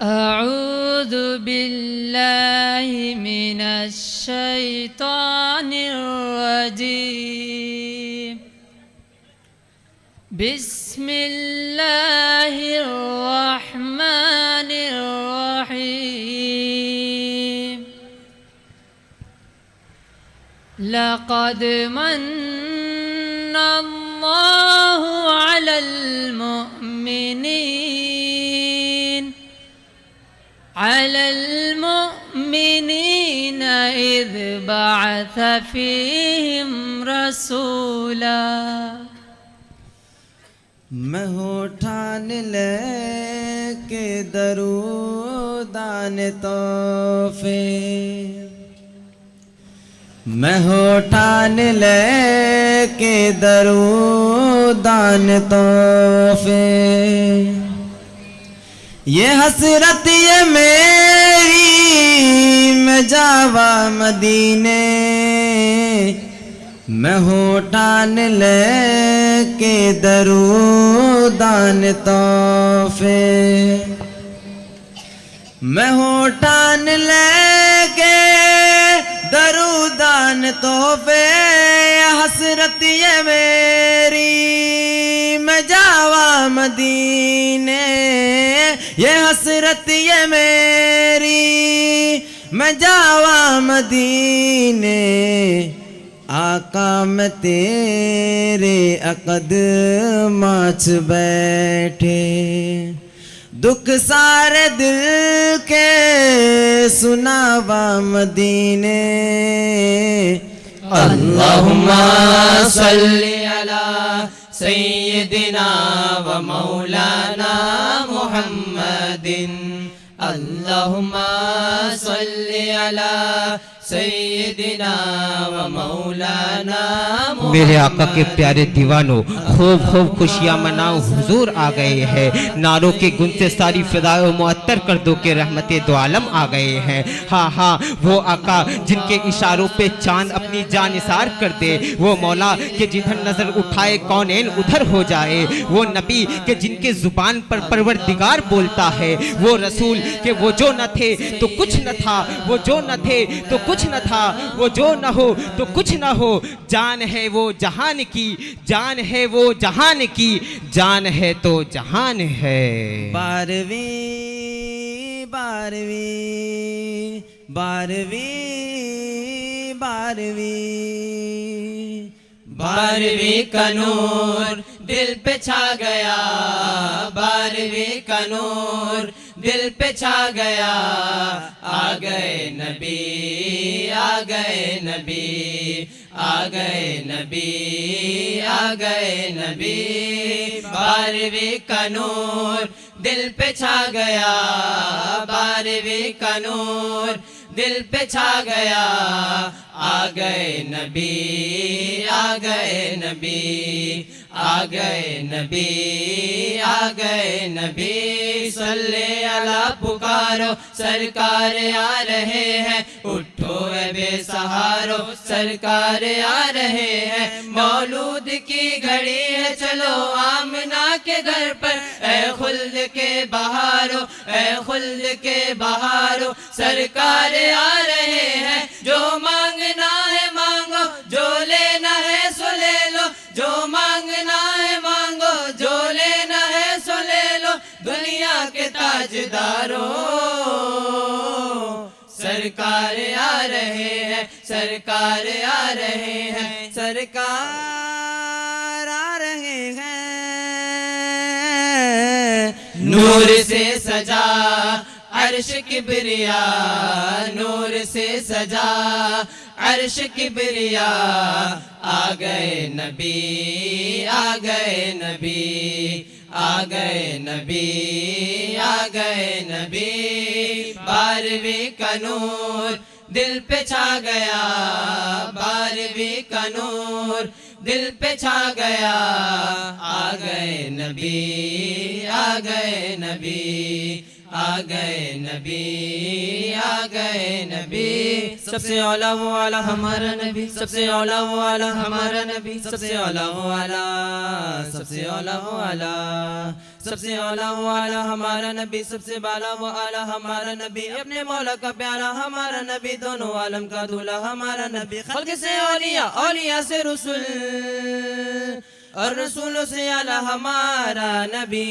अऊज़ु बिल्लाहि मिनश शैतानिर रजीम। बिस्मिल्लाहिर रहमानिर रहीम। लक़द मन्नल्लाहु अलल मुमिनीन इज़ बअस फ़ीहिम रसूला। मैं हूँ ठान ले के दरूदान तोहफे, मैं हूँ ठान ले के दरूदान तोहफे। ये हसरत ये मेरी मैं जावा मदीने, मैं हूँ ठान ले के दरूदान तोहफे, मैं हूँ ठान ले के दरूदान तोहफे। हसरत ये मेरी मैं जावा मदीने, ये हसरत ये मेरी मैं जावा मदीने। आका मैं तेरे अकद माच बैठे, दुख सारे दिल के सुनावा मदीने। अल्लाहुम्मा सल्ली अला सय्यिदिना व मौलाना मुहम्मदिन। अल्लाहुम्मा सल्ली अला सय्यिदिना व मौलाना। मेरे आका के प्यारे दीवानों, खूब खूब खुशियाँ मनाओ, हुजूर आ गए हैं। नारों के गुनते सारी फिदाओं मुअत्तर कर दो के रहमते दो आलम आ गए हैं। हाँ हाँ, वो आका जिनके इशारों पे चांद अपनी जान निसार कर दे, वो मौला के जिधर नजर उठाए कौनैन उधर हो जाए, वो नबी के जिनके जुबान पर परवरदिगार बोलता है, वो रसूल के वो जो न थे तो कुछ न था, वो जो न थे तो कुछ न था, वो जो न हो तो कुछ न हो। जान है वो जहान की, जान है वो जहान की, जान है तो जहान है। बारहवीं बारहवीं बारहवीं बारहवीं बारहवीं का नूर दिल पे छा गया, बारहवीं का नूर दिल पे छा गया। आ गए नबी, आ गए नबी, आ गए नबी, आ गए नबी। बारहवीं का नूर दिल पे छा गया, बारहवीं का नूर दिल पे छा गया। आ गए नबी, आ गए नबी, आ गए नबी, आ गए नबी। सल्ले अला पुकारो सरकार आ रहे हैं, उठो ए बेसहारो सरकार आ रहे हैं। मौलूद की घड़ी है चलो आमना के घर पर, ए खुल्द के बहारो, ए खुल्द के बहारो सरकार आ रहे हैं। जो मांगना है मांगो, जो लेना है सो ले लो, जो मांगना है मांगो, जो लेना है सो ले लो। दुनिया के ताजदारों सरकार आ रहे हैं, सरकार आ रहे हैं, सरकार आ रहे हैं। नूर से सजा अर्श किबरिया, नूर से सजा अर्श किबरिया। आ गए नबी, आ गए नबी, आ गए नबी, आ गए नबी। बारहवीं का नूर दिल पे छा गया, बारहवीं का नूर दिल पे छा गया। आ गए नबी, आ गए नबी, आ आ गए नबी, आ गए नबी। सबसे औला वो आला हमारा नबी, सबसे औला वो आला हमारा नबी, सबसे औला वो आला, सबसे औला वो आला, सबसे औला वो आला हमारा नबी, सबसे बाला वो आला हमारा नबी। अपने मौला का प्यारा हमारा नबी, दोनों आलम का दूल्हा हमारा नबी। खल्क से औलिया, औलिया से रसूल, और रसूलों से आला हमारा नबी।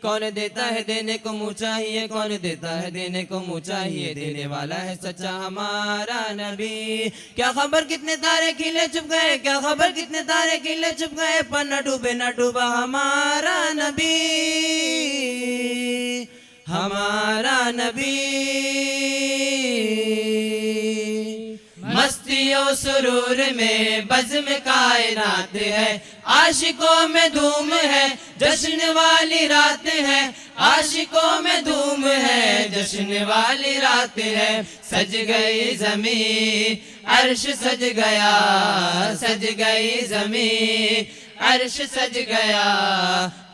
कौन देता है देने को मुँह चाहिए, कौन देता है देने को मुँह चाहिए, देने वाला है सच्चा हमारा नबी। क्या खबर कितने तारे खिले चुप गए, क्या खबर कितने तारे खिले चुप गए, पर न डूबे न डूबा हमारा नबी, हमारा नबी। मस्तियों सुरूर में बज़्म कायनात है, आशिकों में धूम है, जश्न वाली रात है, आशिकों में धूम है, जश्न वाली रात है। सज गई ज़मीन, अर्श सज गया, सज गई ज़मीन, अर्श सज गया।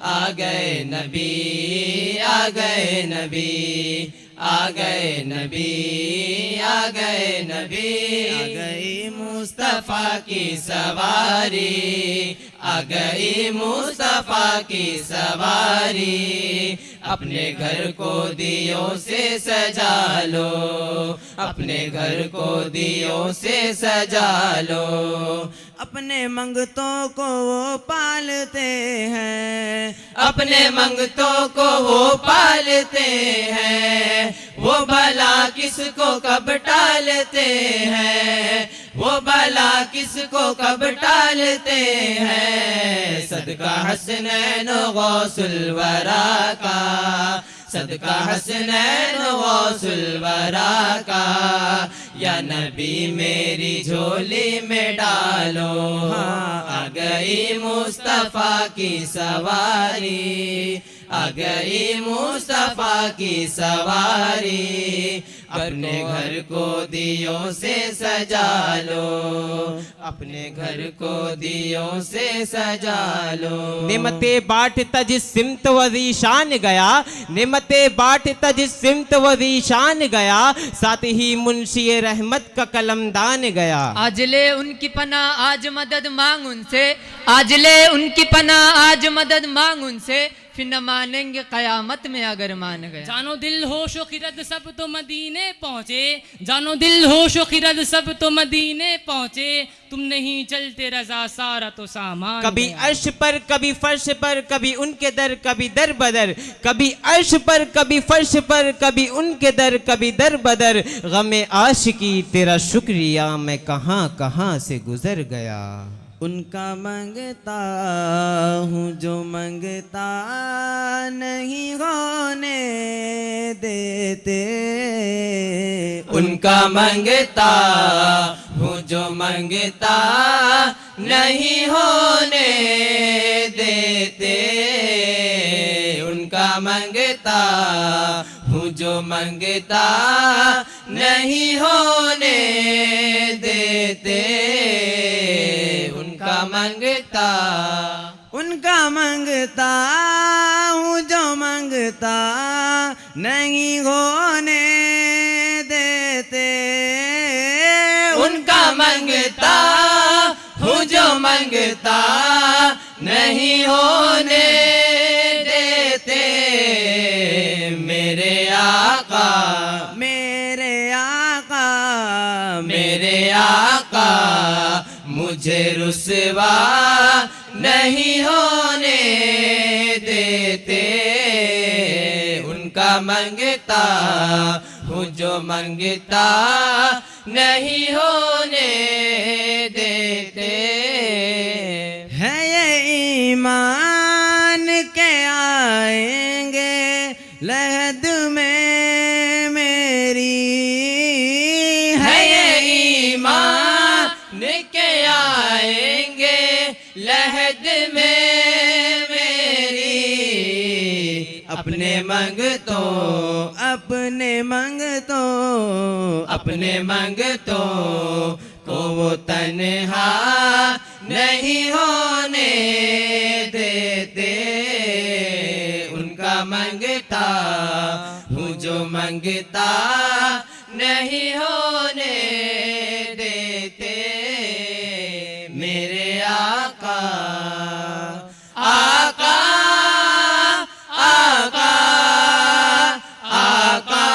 आ गए नबी, आ गए नबी, आ गए नबी, आ गए नबी। आ गई मुस्तफा की सवारी, आ गई मुस्तफा की सवारी। अपने घर को दियों से सजा लो, अपने घर को दियों से सजा लो। अपने मंगतों को वो पालते हैं, अपने मंगतों को वो पालते हैं। वो भला किसको कब टालते हैं, वो भला किसको कब टालते हैं। सदका हसनैन गौसुल वरा का, सदका हसनैन गौसुल वरा का। या नबी मेरी झोली में डालो, हाँ आ गई मुस्तफा की सवारी, आ गई मुस्तफा की सवारी। अपने घर को दियों से सजा लो, अपने घर को दियों से सजा लो। नेमते बाट तज सिमत वजीशान गया, नेमते बाट तज सिमत वजीशान गया, साथ ही मुंशी रहमत का कलमदान गया। आज ले उनकी पना आज मदद मांग उनसे, आज ले उनकी पना आज मदद मांग उनसे, फिर न मानेंगे कयामत में अगर मान गया। जानो दिल होशो खिरद सब तो मदीने पहुँचे, जानो दिल होशो खिरद सब तो मदीने पहुँचे, तुम नहीं चलते रजा सारा तो सामान। कभी अर्श पर कभी फर्श पर, कभी उनके दर कभी दर बदर, कभी अर्श पर कभी फर्श पर, कभी उनके दर कभी दर बदर। गमे आशिकी तेरा शुक्रिया मैं कहाँ कहाँ से गुजर गया। उनका मंगता हूँ जो मंगता नहीं होने देते, उनका मंगता हूँ जो मंगता नहीं होने देते, उनका मंगता हूँ जो मंगता नहीं होने देते, उनका मंगता, उनका मंगता हूँ जो मंगता नहीं होने देते, उनका मंगता हूँ जो मंगता नहीं होने देते। मेरे आका, मेरे आका, मेरे आका मुझे रुसवा नहीं होने देते, उनका मंगता हूँ जो मंगता नहीं होने देते। है ये ईमान के आएंगे लहद में मेरी, है ये ईमान के आएंगे लहद में मेरी। अपने मंगतों, अपने मंगतों, अपने मंगतों को वो तन्हा नहीं होने देते, उनका मंगता हूँ जो मंगता नहीं होने देते मेरे आका आका आका आका आका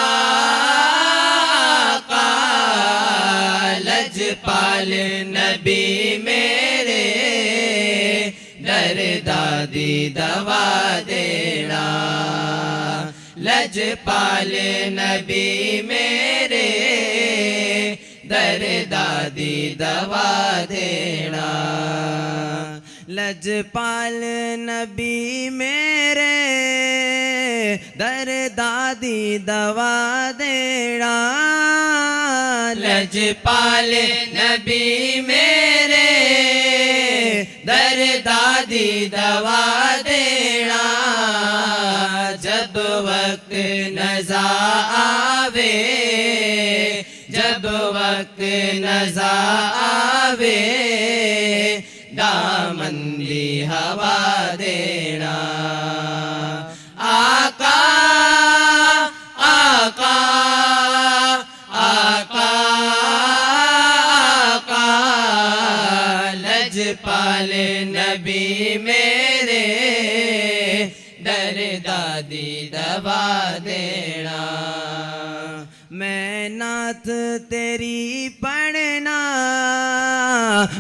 लजपाल नबी मेरे दर दादी दवा देना लजपाल नबी मेरे दर दादी दवा देना लजपाल नबी मेरे दर दादी दवा देना लजपाल नबी मेरे दर दादी दवा देना जब वक्त नज़ा आवे जब वक्त नज़ा आवे दामंदी हवा देना आका आका आका आका लजपाल नबी मेरे दर दादी दवा देना मैं नात तेरी पढ़ना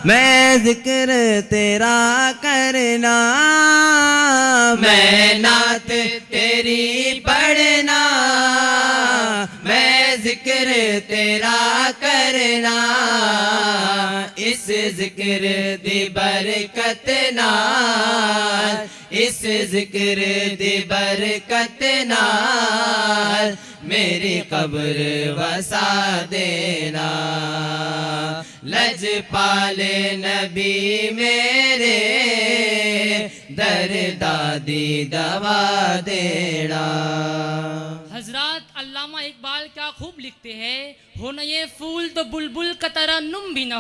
मैं जिक्र तेरा करना मैं नात तेरी पढ़ना मैं जिक्र तेरा करना इस जिक्र दी बरकत नाल इस जिक्र दी बरकत नाल मेरी कब्र वसा देना लजपाल नबी मेरे दर दादी दवा देना हजरत अल्लामा इकबाल क्या खूब लिखते हैं, हो न ये फूल तो बुलबुल का तरन्नुम भी न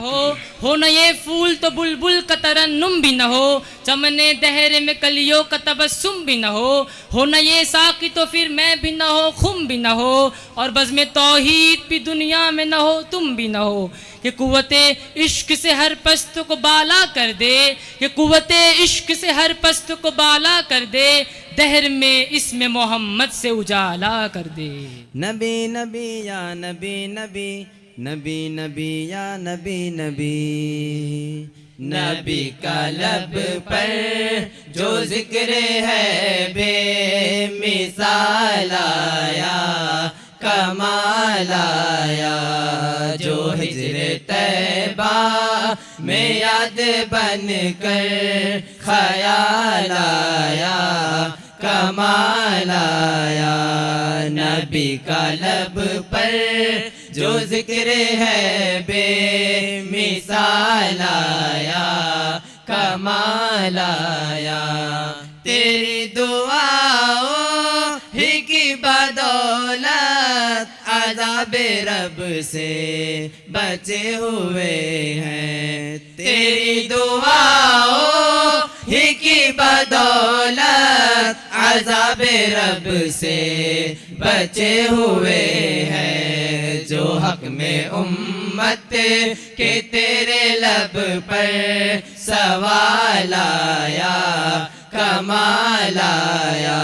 हो न ये फूल तो बुलबुल का तरन्नुम भी न हो, चमने दहरे में कलियों का तबस्सुम भी न हो न ये साकी तो फिर मैं भी न हो खुम भी न हो, और बज़्म तौहीद भी दुनिया में न हो तुम भी न हो, कि कुव्वते इश्क से हर पस्त को बाला कर दे, कि कुव्वते इश्क से हर पस्त को बाला कर दे, दहर में इसमें मोहम्मद से उजाला कर दे। नबी नबी या नबी नबी नबी नबी या नबी नबी नबी का लब पर जो जिक्र है बेमिसाल आया कमाल आया, जो हिजर तैबा में याद बन कर ख्याल आया कमाल आया, नबी का लब पर जो जिक्र है बेमिसाल आया कमाल आया, तेरी दुआओं ही की बदौलत अज़ाबे रब से बचे हुए हैं, तेरी दुआओं ही की बदौलत अज़ाबे रब से बचे हुए हैं, जो हक में उम्मत के तेरे लब पर सवाल आया कमाल आया,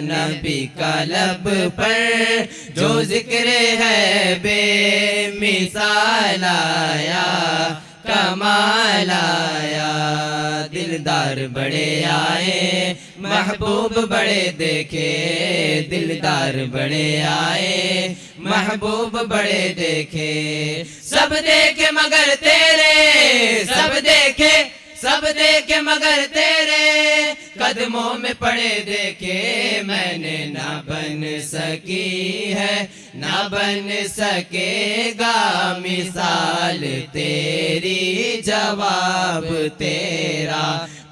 नबी का लब पर जो जिक्र है बेमिसाल आया कमाल आया, दिलदार बड़े आए महबूब बड़े देखे, दिलदार बड़े आए महबूब बड़े देखे, सब देखे मगर तेरे सब देखे मगर तेरे कदमों में पड़े देखे, मैंने ना बन सकी है ना बन सकेगा मिसाल तेरी, जवाब तेरा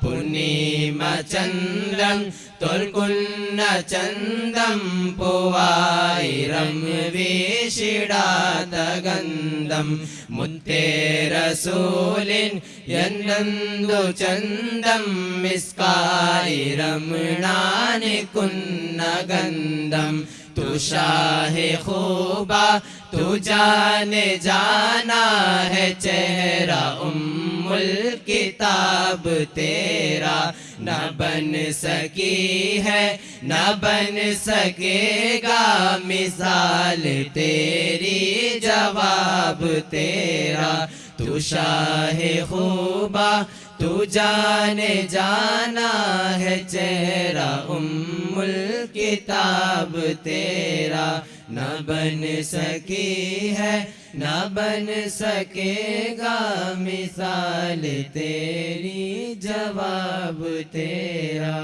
पूर्णिमा चंद्रम तुर्कुन्न चंदम पुवाइरम विशिडात गंधम मुत्ते रसूलिन यन्नंदु चंदम मिस्काइरम नानिकुन्न गंधम, तू तू शाहे खूबा तू जाने जाना है चेहरा उम्मुल किताब तेरा न बन सकी है न बन सकेगा मिसाल तेरी जवाब तेरा तू शाहे खूबा तू जाने जाना है चेहरा उम्मुल किताब तेरा न बन सकी है न बन सकेगा मिसाल तेरी जवाब तेरा।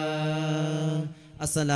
अस्सलाम